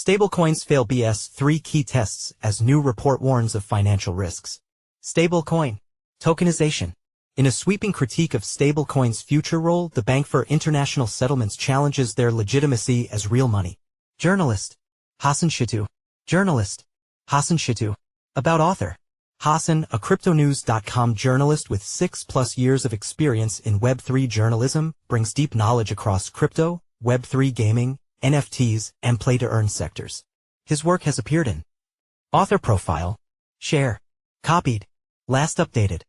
Stablecoins fail BIS 3 key tests as new report warns of financial risks. Stablecoin. Tokenization. In a sweeping critique of stablecoins' future role, the Bank for International Settlements challenges their legitimacy as real money. Journalist. Hassan Shittu. Journalist. Hassan Shittu. About author. Hassan, a cryptonews.com journalist with 6+ years of experience in Web3 journalism, brings deep knowledge across crypto, Web3 gaming, NFTs, and play-to-earn sectors. His work has appeared in Author Profile. Share. Copied. Last updated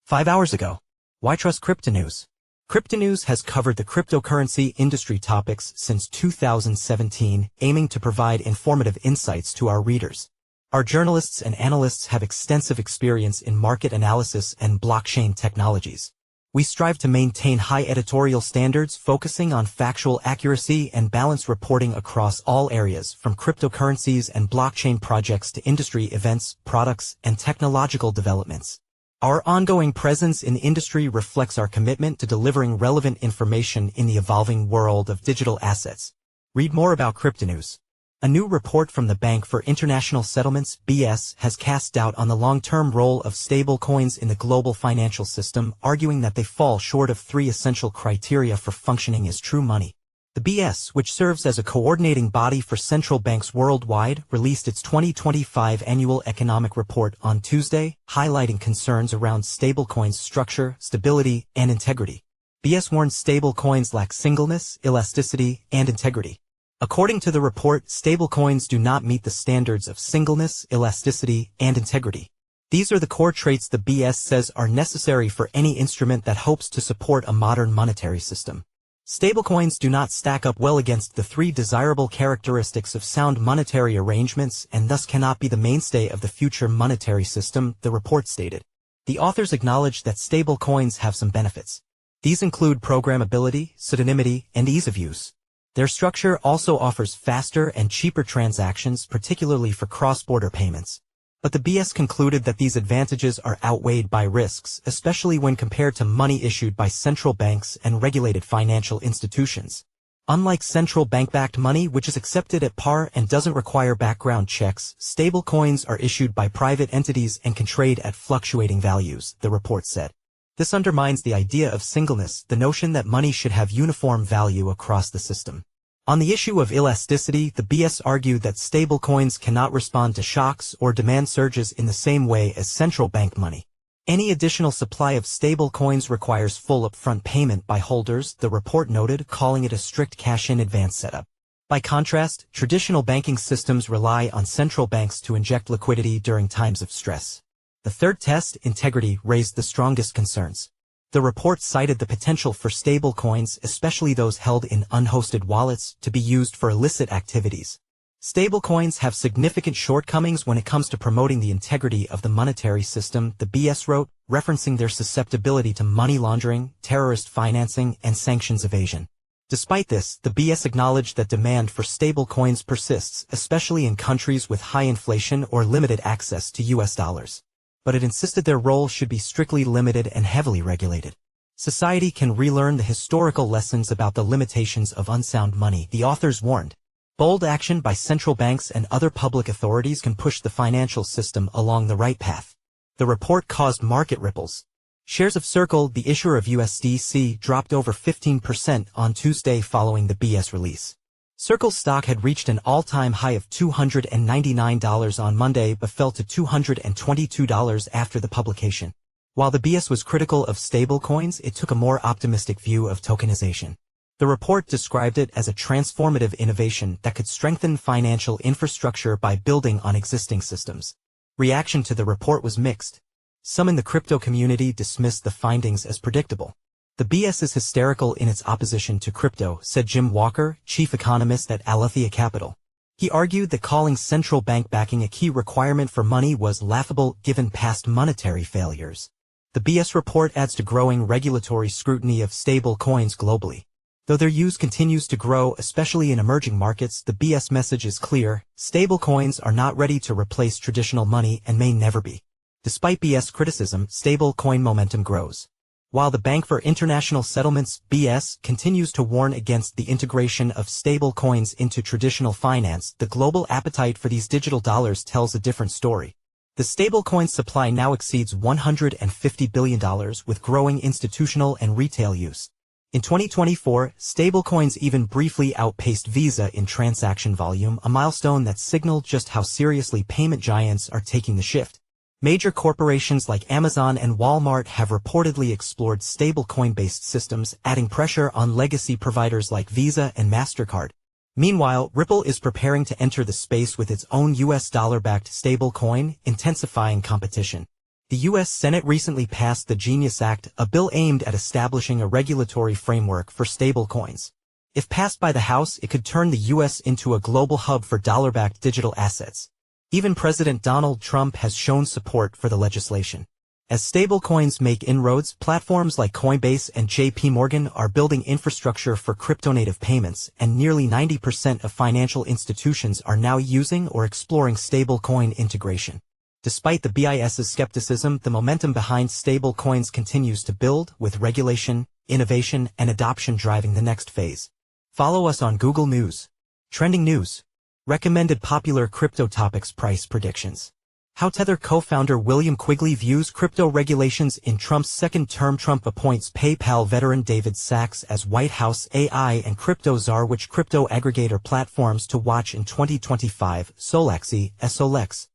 5 hours ago. Why Trust Cryptonews? Cryptonews has covered the cryptocurrency industry topics since 2017, aiming to provide informative insights to our readers. Our journalists and analysts have extensive experience in market analysis and blockchain technologies. We strive to maintain high editorial standards, focusing on factual accuracy and balanced reporting across all areas, from cryptocurrencies and blockchain projects to industry events, products, and technological developments. Our ongoing presence in the industry reflects our commitment to delivering relevant information in the evolving world of digital assets. Read more about Cryptonews. A new report from the Bank for International Settlements, BIS, has cast doubt on the long-term role of stablecoins in the global financial system, arguing that they fall short of 3 essential criteria for functioning as true money. The BIS, which serves as a coordinating body for central banks worldwide, released its 2025 annual economic report on Tuesday, highlighting concerns around stablecoins' structure, stability, and integrity. BIS warns stablecoins lack singleness, elasticity, and integrity. According to the report, stablecoins do not meet the standards of singleness, elasticity, and integrity. These are the core traits the BIS says are necessary for any instrument that hopes to support a modern monetary system. Stablecoins do not stack up well against the 3 desirable characteristics of sound monetary arrangements and thus cannot be the mainstay of the future monetary system, the report stated. The authors acknowledge that stablecoins have some benefits. These include programmability, pseudonymity, and ease of use. Their structure also offers faster and cheaper transactions, particularly for cross-border payments. But the BIS concluded that these advantages are outweighed by risks, especially when compared to money issued by central banks and regulated financial institutions. Unlike central bank-backed money, which is accepted at par and doesn't require background checks, stablecoins are issued by private entities and can trade at fluctuating values, the report said. This undermines the idea of singleness, the notion that money should have uniform value across the system. On the issue of elasticity, the BIS argued that stablecoins cannot respond to shocks or demand surges in the same way as central bank money. Any additional supply of stablecoins requires full upfront payment by holders, the report noted, calling it a strict cash-in advance setup. By contrast, traditional banking systems rely on central banks to inject liquidity during times of stress. The third test, integrity, raised the strongest concerns. The report cited the potential for stablecoins, especially those held in unhosted wallets, to be used for illicit activities. Stablecoins have significant shortcomings when it comes to promoting the integrity of the monetary system, the BIS wrote, referencing their susceptibility to money laundering, terrorist financing, and sanctions evasion. Despite this, the BIS acknowledged that demand for stablecoins persists, especially in countries with high inflation or limited access to US dollars. But it insisted their role should be strictly limited and heavily regulated. Society can relearn the historical lessons about the limitations of unsound money, the authors warned. Bold action by central banks and other public authorities can push the financial system along the right path. The report caused market ripples. Shares of Circle, the issuer of USDC, dropped over 15% on Tuesday following the BIS release. Circle's stock had reached an all-time high of $299 on Monday but fell to $222 after the publication. While the BIS was critical of stablecoins, it took a more optimistic view of tokenization. The report described it as a transformative innovation that could strengthen financial infrastructure by building on existing systems. Reaction to the report was mixed. Some in the crypto community dismissed the findings as predictable. The BIS is hysterical in its opposition to crypto, said Jim Walker, chief economist at Aletheia Capital. He argued that calling central bank backing a key requirement for money was laughable given past monetary failures. The BIS report adds to growing regulatory scrutiny of stable coins globally. Though their use continues to grow, especially in emerging markets, the BIS message is clear: stablecoins are not ready to replace traditional money and may never be. Despite BIS criticism, stablecoin momentum grows. While the Bank for International Settlements (BIS) continues to warn against the integration of stablecoins into traditional finance, the global appetite for these digital dollars tells a different story. The stablecoin supply now exceeds $150 billion with growing institutional and retail use. In 2024, stablecoins even briefly outpaced Visa in transaction volume, a milestone that signaled just how seriously payment giants are taking the shift. Major corporations like Amazon and Walmart have reportedly explored stablecoin-based systems, adding pressure on legacy providers like Visa and MasterCard. Meanwhile, Ripple is preparing to enter the space with its own US dollar-backed stablecoin, intensifying competition. The U.S. Senate recently passed the Genius Act, a bill aimed at establishing a regulatory framework for stablecoins. If passed by the House, it could turn the U.S. into a global hub for dollar-backed digital assets. Even President Donald Trump has shown support for the legislation. As stablecoins make inroads, platforms like Coinbase and JP Morgan are building infrastructure for crypto-native payments, and nearly 90% of financial institutions are now using or exploring stablecoin integration. Despite the BIS's skepticism, the momentum behind stablecoins continues to build, with regulation, innovation, and adoption driving the next phase. Follow us on Google News. Trending News. Recommended popular crypto topics price predictions. How Tether co-founder William Quigley views crypto regulations in Trump's second term. Trump appoints PayPal veteran David Sachs as White House AI and crypto czar. Which crypto aggregator platforms to watch in 2025? Solaxi, Solex.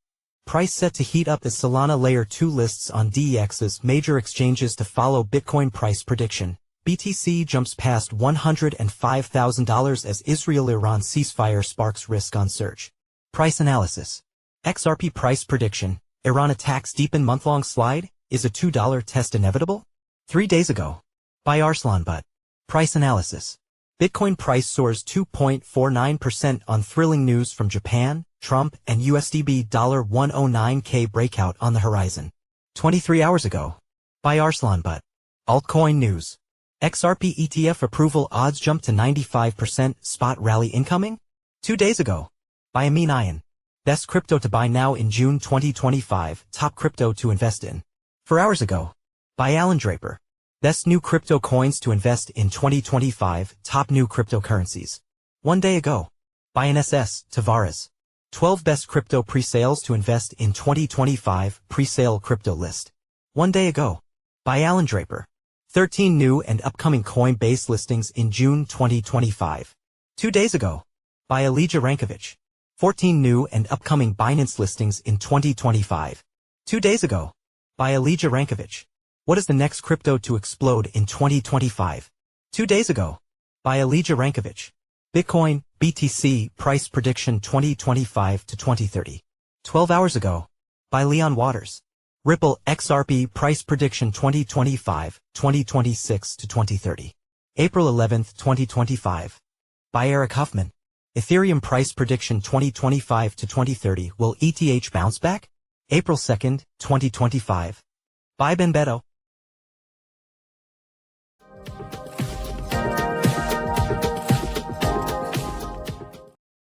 Price set to heat up as Solana Layer 2 lists on DEX's major exchanges to follow Bitcoin price prediction. BTC jumps past $105,000 as Israel-Iran ceasefire sparks risk on surge. Price analysis. XRP price prediction. Iran attacks deepen month-long slide. Is a $2 test inevitable? 3 days ago. By Arslan Butt. Price analysis. Bitcoin price soars 2.49% on thrilling news from Japan, Trump, and USDB $109K breakout on the horizon. 23 hours ago. By Arslan Butt. Altcoin news. XRP ETF approval odds jump to 95%, spot rally incoming? 2 days ago. By Amin Ayan. Best crypto to buy now in June 2025, top crypto to invest in. 4 hours ago. By Alan Draper. Best new crypto coins to invest in 2025, top new cryptocurrencies. 1 day ago. By NSS, Tavares. 12 best crypto pre-sales to invest in 2025, pre-sale crypto list. 1 day ago. By Alan Draper. 13 new and upcoming Coinbase listings in June 2025. 2 days ago. By Elijah Rankovich. 14 new and upcoming Binance listings in 2025. 2 days ago. By Elijah Rankovich. What is the next crypto to explode in 2025? 2 days ago. By Elijah Rankovich. Bitcoin, BTC, price prediction 2025 to 2030. 12 hours ago. By Leon Waters. Ripple, XRP, price prediction 2025, 2026 to 2030. April 11, 2025. By Eric Huffman. Ethereum price prediction 2025 to 2030. Will ETH bounce back? April 2, 2025. By Ben Beto.